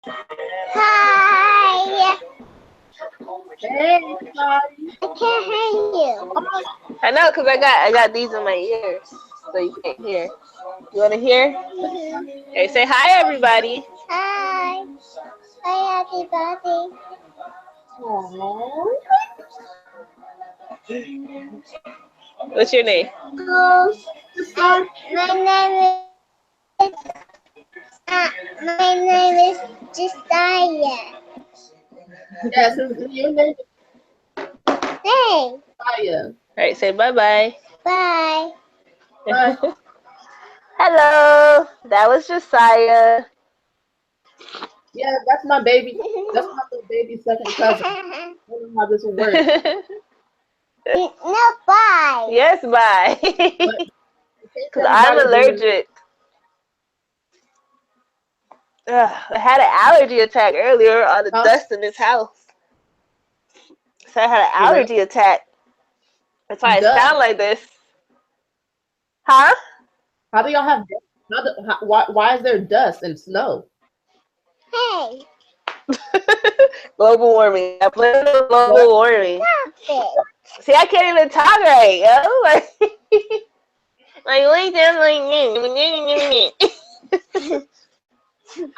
Hi. Hey, everybody. I can't hear you. I know, cause I got these in my ears, so you can't hear. You wanna hear? Okay, say hi, everybody. Hi. Hi, everybody. Aww. What's your name? It's fun. My name my name is Josiah. Yes, your name is Hey. Maya. All right, say bye bye. Bye. But Hello, that was Josiah. yeah, that's my baby. That's my little baby second cousin. I don't know how this will work. No, bye. Yes, bye. But in case Cause I'm everybody didn't, allergic. Ugh, I had an allergy attack earlier on the huh? dust in this house. So I had an For real? allergy attack. That's why I Dust. sound like this. Huh? How do y'all have dust? Why is there dust and snow? Hey. Global warming. I blame it on global What? warming. Stop See, I can't even talk right, yo. Like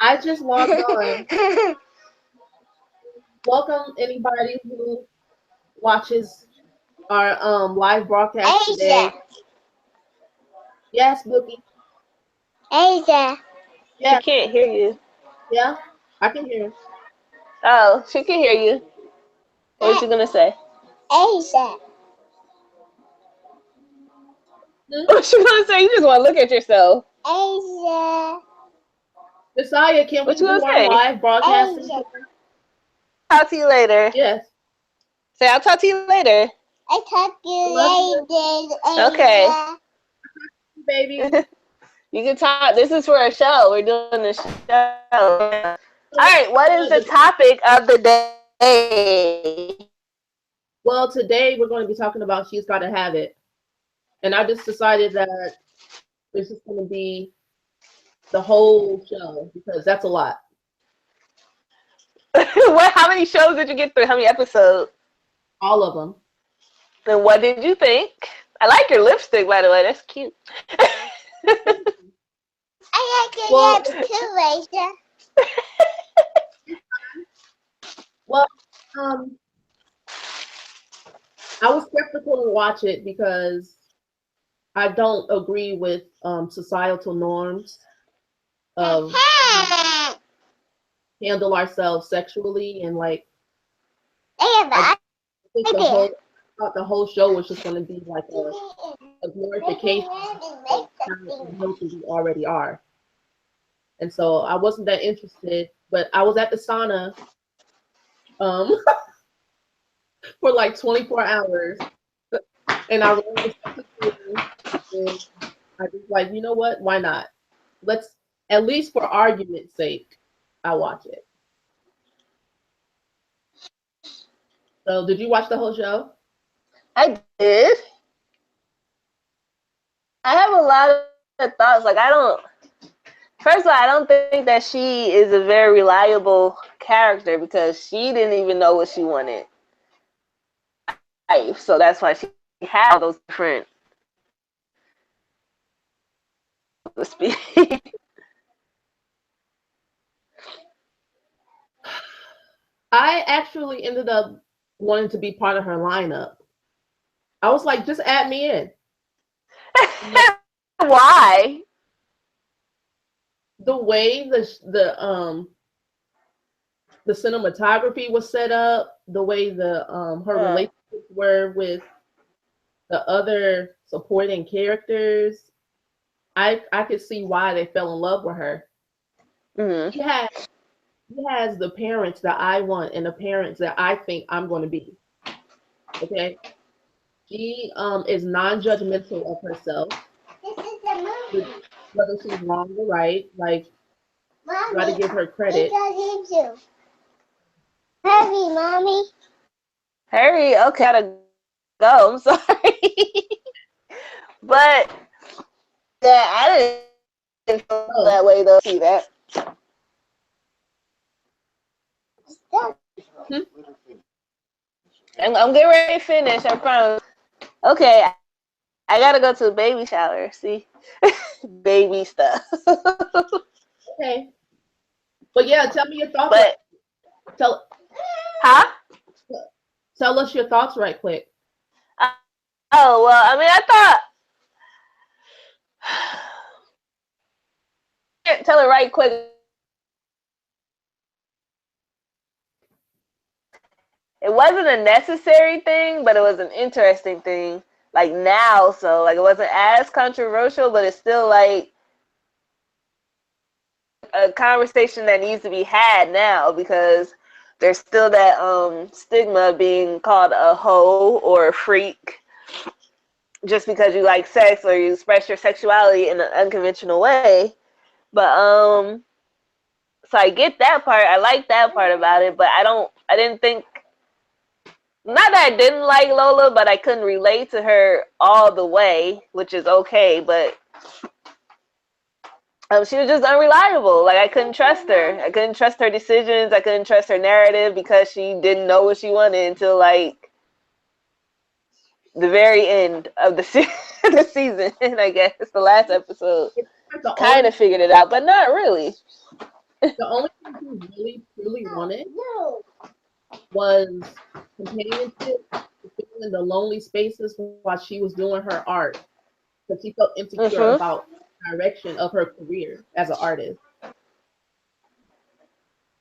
I just logged on. it. Welcome anybody who watches our live broadcast Asia. today. Yes, Bookie. Asia. She Yeah, can't hear you. yeah. I can hear. Oh, she can hear you. What was A- you gonna say? Asia. Hmm? What you gonna say? You just wanna look at yourself. Asia. Messiah, can What we you gonna do our say? live broadcasting Asia. today? Talk to you later. Yes. Say I'll talk to you later. I talk to I love you, you Okay. later, Asia. baby. You can talk. This is for a show. We're doing a show. All So, right. What is the the topic of the day? Well, today we're going to be talking about She's Gotta Have It. And I just decided that this is going to be the whole show because that's a lot. What? How many shows did you get through? How many episodes? All of them. Then what did you think? I like your lipstick, by the way. That's cute. I Well, like your lips too, Asia. well, um, I was skeptical to watch it because I don't agree with societal norms of how we handle ourselves sexually, and like I have I an think idea. thought the whole show was just going to be like a Making glorification ready, of make how something. unhealthy we already are. And so I wasn't that interested, but I was at the sauna um, for like 24 hours, and I ran the second season, and I was like, you know what? Why not? Let's, at least for argument's sake, I watch it. So, did you watch the whole show? I did. I have a lot of thoughts. Like I don't. First of all, I don't think that she is a very reliable character because she didn't even know what she wanted in life. So that's why she had all those different, so to speak. I actually ended up wanting to be part of her lineup. I was like, just add me in. Like, Why? the way the cinematography was set up, the way the her Uh, relationships were with the other supporting characters, I could see why they fell in love with her. mm-hmm. She has she has the parents that I want and the parents that I think I'm going to be. Okay, she is non-judgmental of herself, This is a movie. whether she's wrong or right. Like, got to Mommy, give her we credit. got him too. Hurry, Mommy. Harry, okay, I gotta go. I'm sorry. But yeah, I didn't feel that way though. See that? Hmm? I'm getting ready to finish. I promise. Okay, I gotta go to a baby shower. See, baby stuff. Okay. But yeah, tell me your thoughts. But Tell huh? tell us your thoughts right quick. Oh well, I mean, I thought tell it right quick. It wasn't a necessary thing, but it was an interesting thing. Like now, so like it wasn't as controversial, but it's still like a conversation that needs to be had now because there's still that stigma of being called a hoe or a freak just because you like sex or you express your sexuality in an unconventional way. But so I get that part. I like that part about it, but I didn't think, not that I didn't like Lola, but I couldn't relate to her all the way, which is okay, but she was just unreliable. Like I couldn't trust her. I couldn't trust her decisions. I couldn't trust her narrative because she didn't know what she wanted until like the very end of the the season. I guess it's the last episode. It's like She kind of figured it out, but not really. the only thing she really truly wanted was companionship, filling the lonely spaces while she was doing her art, because she felt insecure Mhm. about the direction of her career as an artist.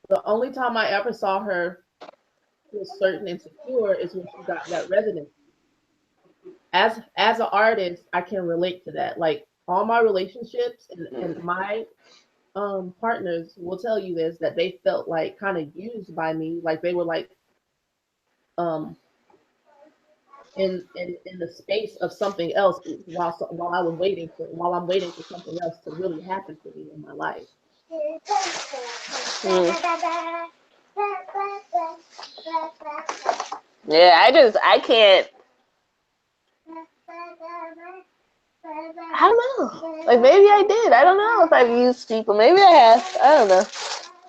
The only time I ever saw her feel certain and secure is when she got that residency. As an artist, I can relate to that. Like all my relationships and my partners will tell you this, that they felt like kind of used by me, like they were like um in the space of something else while while I'm waiting for something else to really happen for me in my life. Mm. Yeah, I can't. I don't know. Like maybe I did. I don't know if I've used people. Maybe I have. I don't know.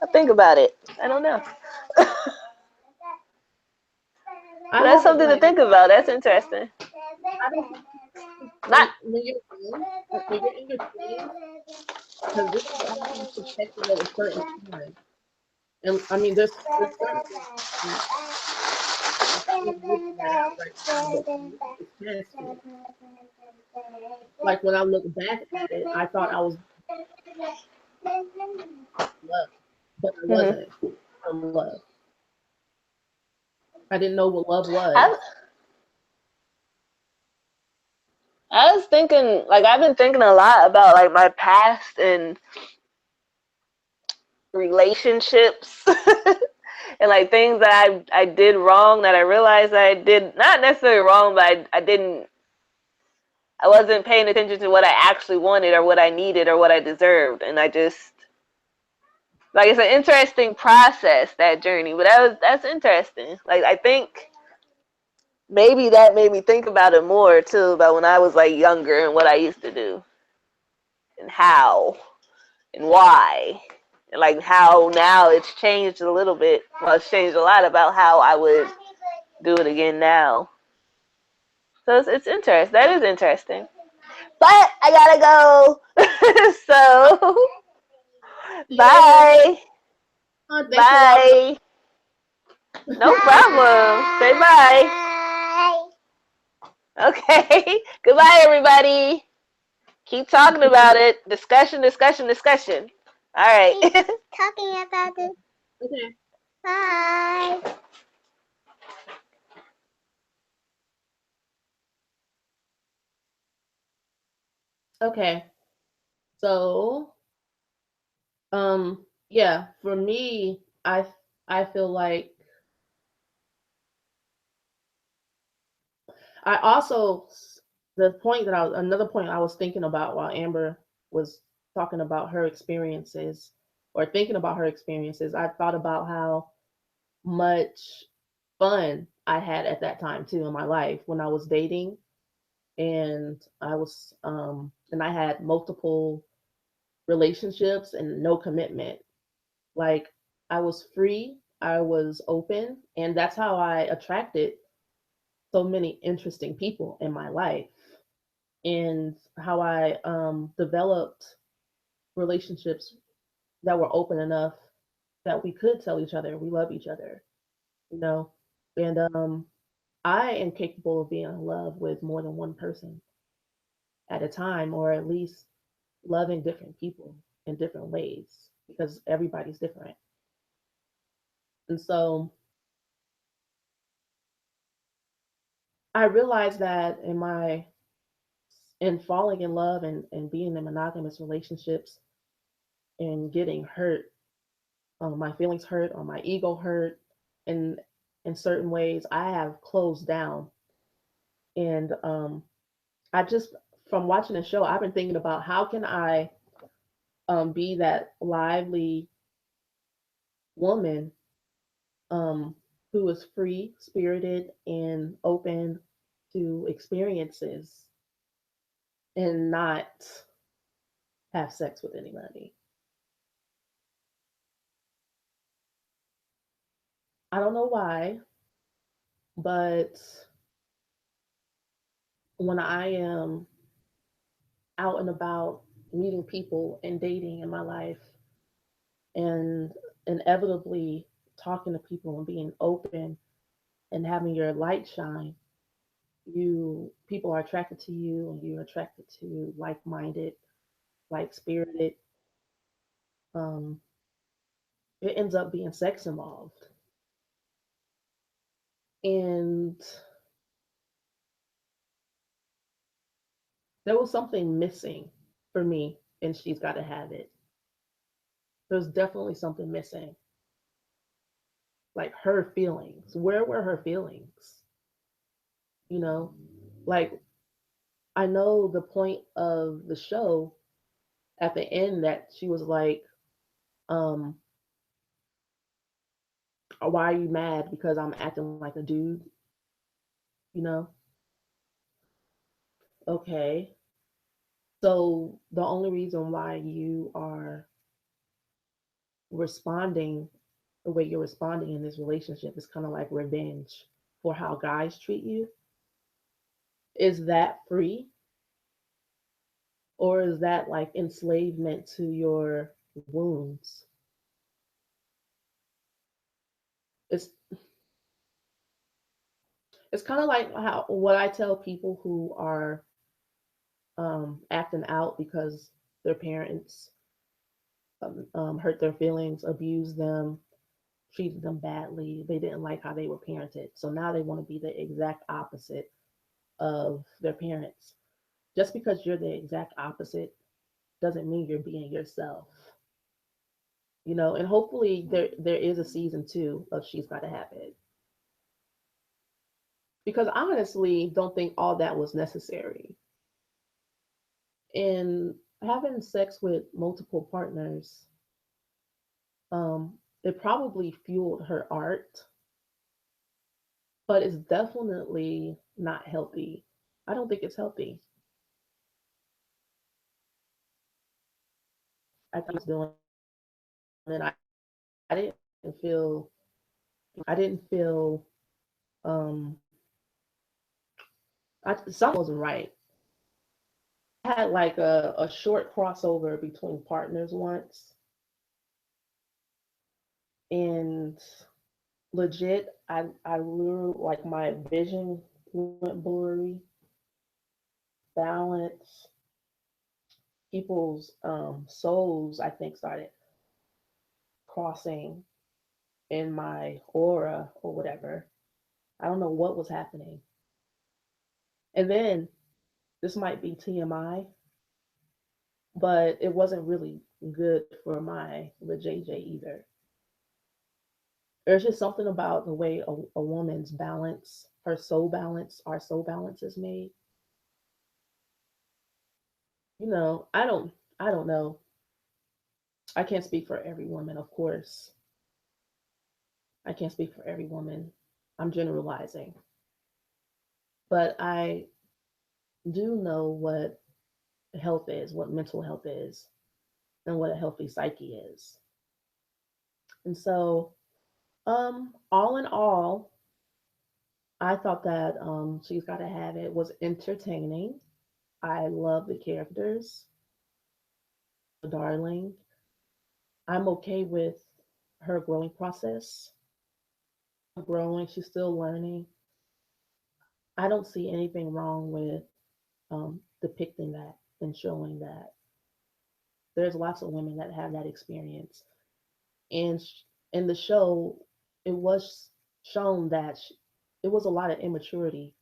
I think about it. I don't know. I That's haven't something to like think about. That's interesting. I don't Not. when you're in your 20s, because this is all from the perspective of a certain time. And I mean, there's certain things I can't live that out right now, but for me, it's past tense. Like when I look back at it, I thought I was in love, but I Mhm. wasn't from love. I didn't know what love I was. I was thinking, like I've been thinking a lot about like my past and relationships and like things that I did wrong that I realized I did not necessarily wrong, but I wasn't paying attention to what I actually wanted or what I needed or what I deserved, and I just like it's an interesting process, that journey. But that's interesting. Like I think maybe that made me think about it more too, about when I was like younger and what I used to do and how and why. And like how now it's changed a little bit. Well, it's changed a lot about how I would do it again now. So it's interesting. That is interesting. But I gotta go. So See you later. bye. Thanks for Bye. No problem. Say bye. Okay. Goodbye, everybody. Keep talking about it. Discussion, discussion, discussion. All right. Talking about it. Okay. Bye. Okay. So, yeah, for me, I feel like I also another point I was thinking about while Amber was talking about her experiences or thinking about her experiences, I thought about how much fun I had at that time too in my life when I was dating, and I had multiple relationships and no commitment. Like I was free. I was open, and that's how I attracted so many interesting people in my life, and how I developed relationships that were open enough that we could tell each other we love each other, you know. And I am capable of being in love with more than one person at a time, or at least loving different people in different ways because everybody's different. And so I realized that in falling in love and being in monogamous relationships and getting hurt, my feelings hurt or my ego hurt, and in certain ways I have closed down. And I just, from watching the show, I've been thinking about how can I be that lively woman, um, who is free spirited and open to experiences and not have sex with anybody. I don't know why, but when I am out and about meeting people and dating in my life and inevitably talking to people and being open and having your light shine, you people are attracted to you and you're attracted to like-minded, like-spirited. Um, it ends up being sex involved. And there was something missing for me, and she's got to have it. There's definitely something missing. Like her feelings. Where were her feelings? You know, like I know the point of the show at the end that she was like, um, why are you mad because I'm acting like a dude? You know, okay. So the only reason why you are responding the way you're responding in this relationship is kind of like revenge for how guys treat you. Is that free, or is that like enslavement to your wounds? It's it's kind of like how what I tell people who are acting out because their parents hurt their feelings, abused them, treated them badly. They didn't like how they were parented, so now they want to be the exact opposite of their parents. Just because you're the exact opposite doesn't mean you're being yourself. You know, and hopefully there is a season two of She's Gotta Have It, because I honestly don't think all that was necessary. And having sex with multiple partners, it probably fueled her art, but it's definitely not healthy. I don't think it's healthy. I think it's doing it. I didn't feel I didn't feel um something wasn't right. I had like a short crossover between partners once, and legit I literally, like, my vision went blurry, balance, people's souls I think started crossing in my aura or whatever. I don't know what was happening. And then this might be TMI, but it wasn't really good for my the JJ either. There's just something about the way a woman's balance, her soul balance, our soul balance is made. You know, I don't know. I can't speak for every woman, of course. I can't speak for every woman. I'm generalizing. But I do know what health is, what mental health is, and what a healthy psyche is. And so All in all, I thought that She's Gotta Have It was entertaining. I love the characters. Darling. I'm okay with her growing process. Growing, she's still learning. I don't see anything wrong with depicting that and showing that there's lots of women that have that experience. And in the show, it was shown that it was a lot of immaturity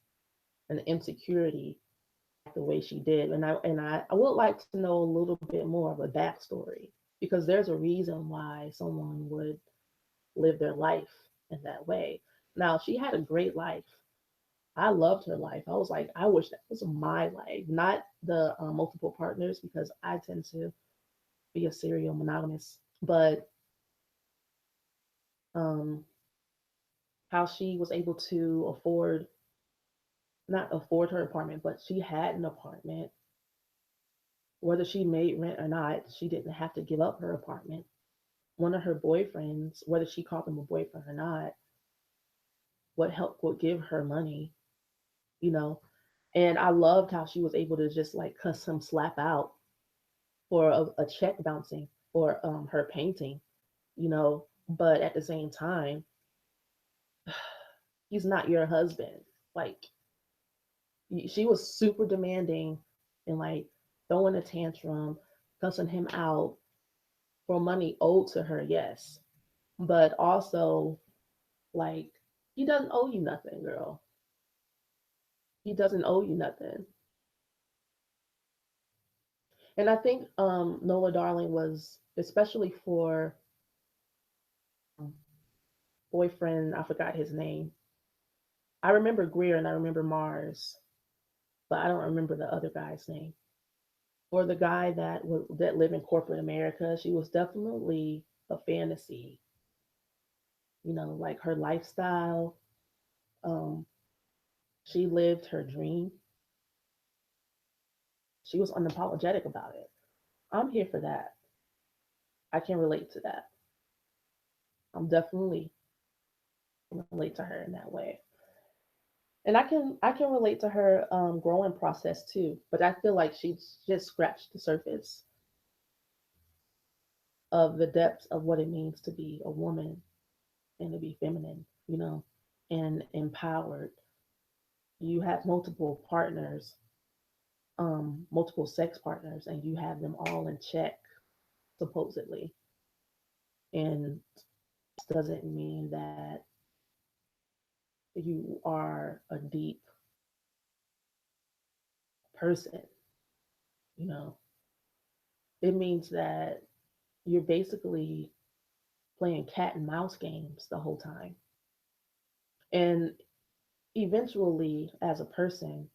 and insecurity the way she did. I would like to know a little bit more of a backstory because there's a reason why someone would live their life in that way. Now, she had a great life. I loved her life. I was like, I wish that was my life, not the multiple partners, because I tend to be a serial monogamous. But um, how she was able to afford, not afford her apartment, but she had an apartment. Whether she made rent or not, she didn't have to give up her apartment. One of her boyfriends, whether she called him a boyfriend or not, would give her money, you know. And I loved how she was able to just like cuss him slap out for a check bouncing or her painting, you know. But at the same time, he's not your husband. Like she was super demanding and like throwing a tantrum, cussing him out for money owed to her, yes. But also like he doesn't owe you nothing, girl. He doesn't owe you nothing. And I think Nola Darling was especially for um, boyfriend, I forgot his name. I remember Greer and I remember Mars, but I don't remember the other guy's name. Or the guy that lived in corporate America, she was definitely a fantasy, you know, like her lifestyle. Um, she lived her dream. She was unapologetic about it. I'm here for that. I can relate to that. I'm definitely relate to her in that way. And I can relate to her growing process too, but I feel like she's just scratched the surface of the depths of what it means to be a woman and to be feminine, you know, and empowered. You have multiple partners, multiple sex partners, and you have them all in check, supposedly. And doesn't mean that you are a deep person, you know. It means that you're basically playing cat and mouse games the whole time. And eventually, as a person,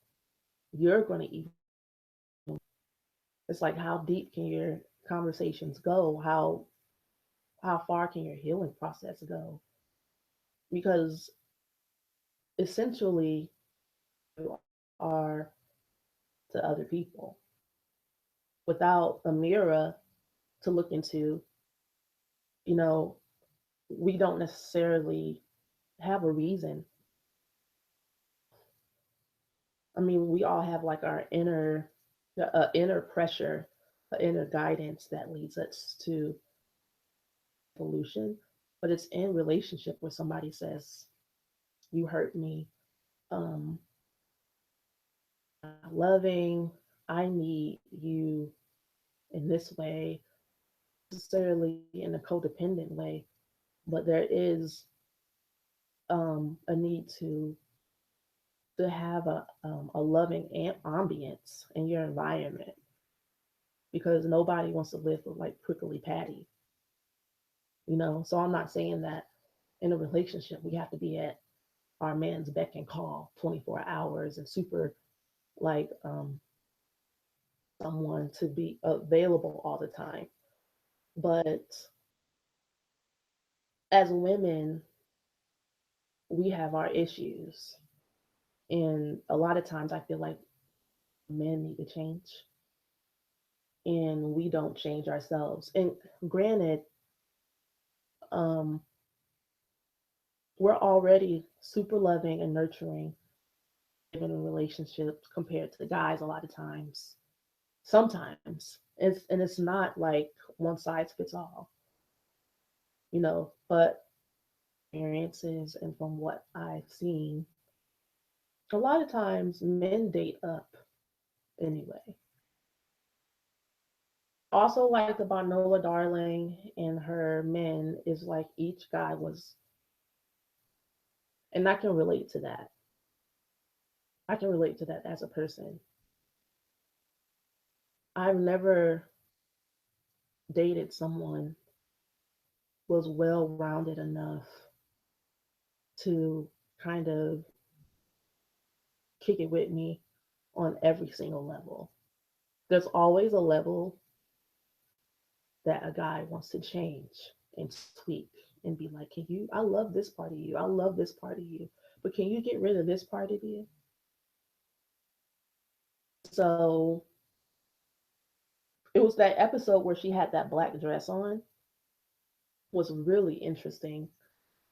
you're going to it's like how deep can your conversations go? How far can your healing process go? Because essentially you are to other people without a mirror to look into, you know, we don't necessarily have a reason. I mean, we all have like our inner pressure, inner guidance that leads us to evolution, but it's in relationship where somebody says, "You hurt me. Um, loving. I need you in this way, necessarily in a codependent way, but there is a need to have a loving ambience in your environment because nobody wants to live with like prickly Patty, you know. So I'm not saying that in a relationship we have to be at our man's beck and call 24 hours and super like someone to be available all the time. But as women, we have our issues. And a lot of times I feel like men need to change and we don't change ourselves. And granted, um, we're already super loving and nurturing even in relationships compared to guys a lot of times. Sometimes. It's not like one size fits all, but experiences and from what I've seen, a lot of times men date up anyway. Also liked about Nola Darling and her men is like each guy was, and I can relate to that. I can relate to that as a person. I've never dated someone was well rounded enough to kind of kick it with me on every single level. There's always a level that a guy wants to change and tweak and be like, can you, I love this part of you. I love this part of you. But can you get rid of this part of you? So it was that episode where she had that black dress on was really interesting.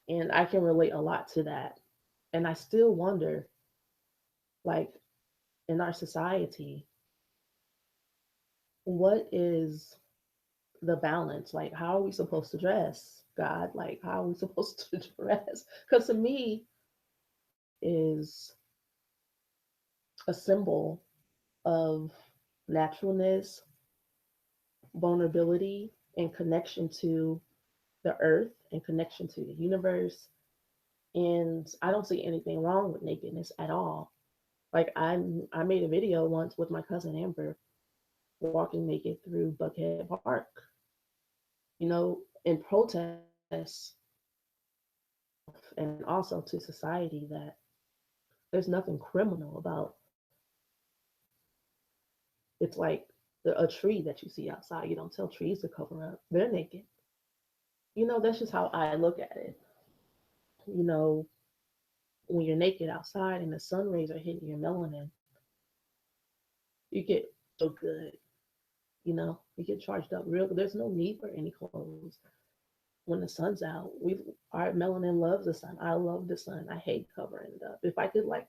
And I can relate a lot to that. And I still wonder, like, in our society, what is the balance? Like, how are we supposed to dress, God? Like, how are we supposed to dress? Because to me, is a symbol of naturalness, vulnerability, and connection to the earth and connection to the universe. And I don't see anything wrong with nakedness at all. Like I made a video once with my cousin Amber walking naked through Buckhead Park, in protest and also to society that there's nothing criminal about. It's like a tree that you see outside. You don't tell trees to cover up. They're naked. That's just how I look at it. You know, when you're naked outside and the sun rays are hitting your melanin, you get so good. You get charged up real good. There's no need for any clothes when the sun's out. Our melanin loves the sun. I love the sun. I hate covering it up. If I could like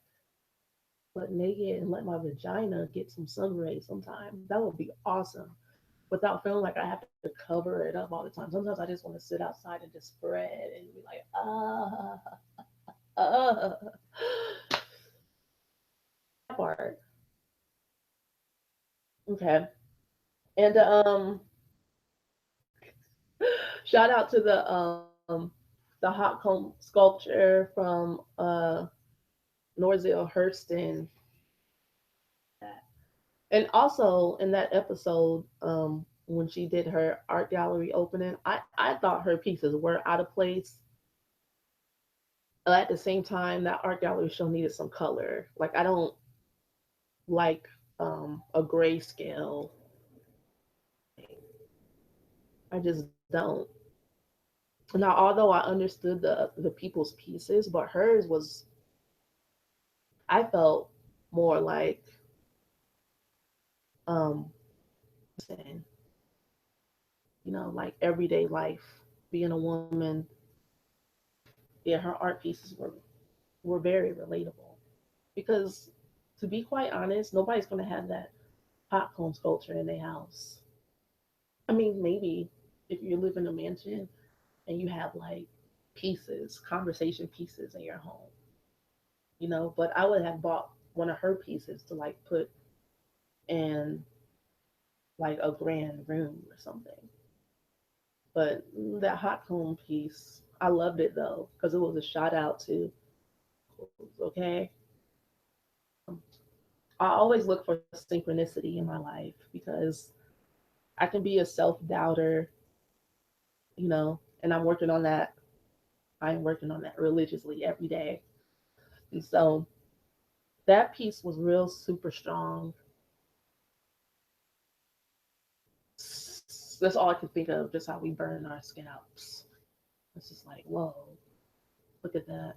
butt naked and let my vagina get some sun rays sometime, that would be awesome. Without feeling like I have to cover it up all the time. Sometimes I just want to sit outside and just spread and be like, ah. That part. Okay. And shout out to the hot comb sculpture from Norzil Hurston. And also in that episode, when she did her art gallery opening, I thought her pieces were out of place. At the same time, that art gallery show needed some color. Like I don't like a grayscale. I just don't. Now, although I understood the people's pieces, but hers was, I felt more like um like everyday life, being a woman. Yeah, her art pieces were very relatable because, to be quite honest, nobody's gonna have that hot cone sculpture in their house. I mean, maybe if you live in a mansion and you have like pieces, conversation pieces in your home, but I would have bought one of her pieces to like put in like a grand room or something. But that hot comb piece, I loved it though because it was a shout out to, okay. I always look for synchronicity in my life because I can be a self doubter, and I'm working on that. I'm working on that religiously every day. And so that piece was real super strong. That's all I can think of, just how we burn our scalps. It's just like, whoa, look at that.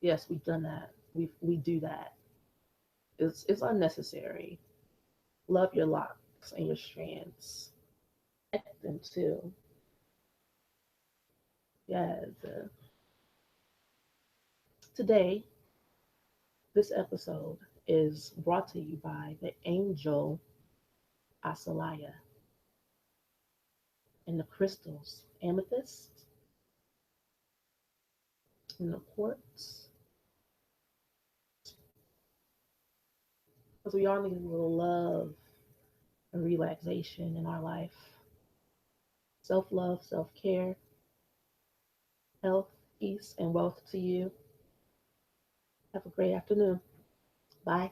Yes, we've done that. We do that. It's unnecessary. Love your locks and your strands. Protect them too. Yes. Today, this episode is brought to you by the angel Asalaya and the crystals amethyst and the quartz. Because we all need a little love and relaxation in our life. Self love, self care, health, peace, and wealth to you. Have a great afternoon. Bye.